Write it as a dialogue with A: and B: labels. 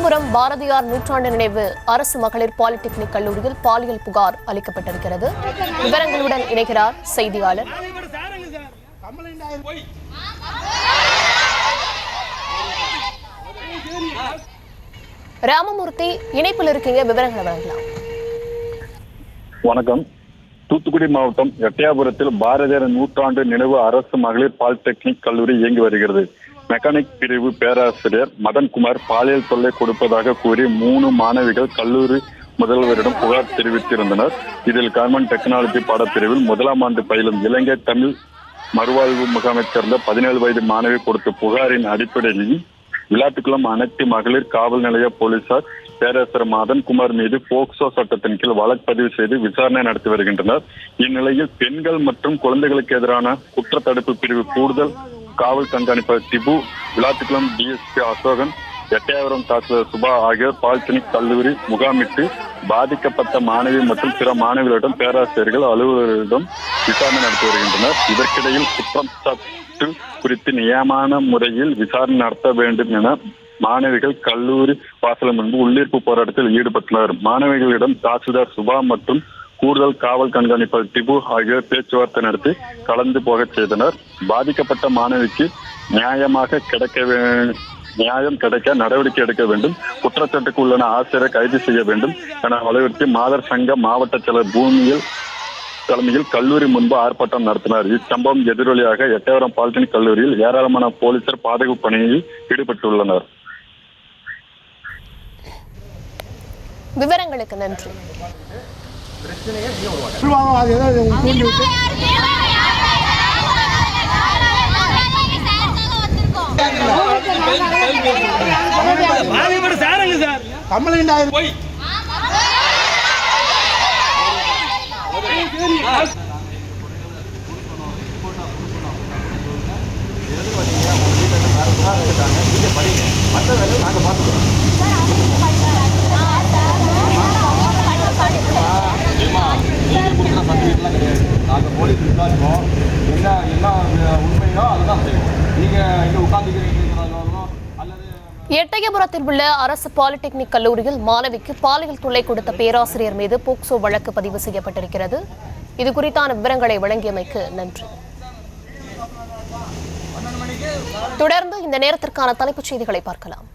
A: எட்டயபுரம் பாரதியார் நூற்றாண்டு நினைவு அரசு மகளிர் பாலிடெக்னிக் கல்லூரியில் பாலியல் புகார் அளிக்கப்பட்டிருக்கிறது. விவரங்களுடன் இணைகிறார் செய்தியாளர். ராமமூர்த்தி இணைப்பில் இருக்கீங்க, விவரங்களை வழங்கலாம்.
B: வணக்கம். தூத்துக்குடி மாவட்டம் எட்டயாபுரத்தில் பாரதியார் நூற்றாண்டு நினைவு அரசு மகளிர் பாலிடெக்னிக் கல்லூரி இயங்கி வருகிறது. மெக்கானிக் பிரிவு பேராசிரியர் மதன்குமார் பாலியல் தொல்லை கொடுப்பதாக கூறி 3 மாணவிகள் கல்லூரி முதல்வரிடம் புகார் தெரிவித்திருந்தனர். இதில் கவர்மெண்ட் டெக்னாலஜி பாடப்பிரிவில் 1ஆம் ஆண்டு பயிலும் இலங்கை தமிழ் மறுவாழ்வு முகாமைச் சேர்ந்த 17 வயது மாணவி கொடுத்த புகாரின் அடிப்படையில் விளாத்துக்குளம் அனைத்து மகளிர் காவல் நிலைய போலீசார் பேராசிரியர் மதன்குமார் மீது போக்சோ சட்டத்தின் கீழ் வழக்கு பதிவு செய்து விசாரணை நடத்தி வருகின்றனர். இந்நிலையில் பெண்கள் மற்றும் குழந்தைகளுக்கு எதிரான குற்ற தடுப்பு பிரிவு கூடுதல் காவல் கண்காணிப்பாளர் திபு, விளாத்துக்குளம் டிஎஸ்பி அசோகன், எட்டயபுரம் தாசில்தார் சுபா ஆகியோர் பாலிடெக்னிக் கல்லூரி முகாமிட்டு பாதிக்கப்பட்ட மாணவி மற்றும் பிற மாணவிகளிடம் பேராசிரியர்கள் அலுவலர்களிடம் விசாரணை நடத்தி வருகின்றனர். இதற்கிடையில் குற்றம் சாட்டு குறித்து நியமான முறையில் விசாரணை நடத்த வேண்டும் என மாணவிகள் கல்லூரி வாசல் முன்பு உள்ளிருப்பு போராட்டத்தில் ஈடுபட்டனர். மாணவிகளிடம் தாசில்தார் சுபா மற்றும் கூடுதல் காவல் கண்காணிப்பாளர் டிபு ஆகியோர் பேச்சுவார்த்தை நடத்தி கலந்து போகச் செய்தனர். பாதிக்கப்பட்ட மாணவிக்கு நியாயம் கிடைக்க நடவடிக்கை எடுக்க வேண்டும், குற்றச்சாட்டுக்கு உள்ளன ஆசிரியரை கைது செய்ய வேண்டும் என வலியுறுத்தி மாதர் சங்க மாவட்ட செயலர் பூமியில் தலைமையில் கல்லூரி முன்பு ஆர்ப்பாட்டம் நடத்தினார். இச்சம்பவம் எதிரொலியாக எட்டயபுரம் பாலிடெக்னிக் கல்லூரியில் ஏராளமான போலீசார் பாதுகாப்பு பணியில் ஈடுபட்டுள்ளனர்.
A: விவரங்களுக்கு நன்றி.
C: நாங்கள் போலீஸ் விசாரிப்போம், என்ன உண்மையோ அதுதான் செய்வோம். நீங்கள் இங்கே உட்காந்துக்கிறீங்களோ அல்லது
A: எட்டயபுரத்தில் உள்ள அரசு பாலிடெக்னிக் கல்லூரியில் மாணவிக்கு பாலியல் தொல்லை கொடுத்த பேராசிரியர் மீது போக்சோ வழக்கு பதிவு செய்யப்பட்டிருக்கிறது. இது குறித்தான விவரங்களை வழங்கியமைக்கு நன்றி. தொடர்ந்து இந்த நேரத்திற்கான தலைப்புச் செய்திகளை பார்க்கலாம்.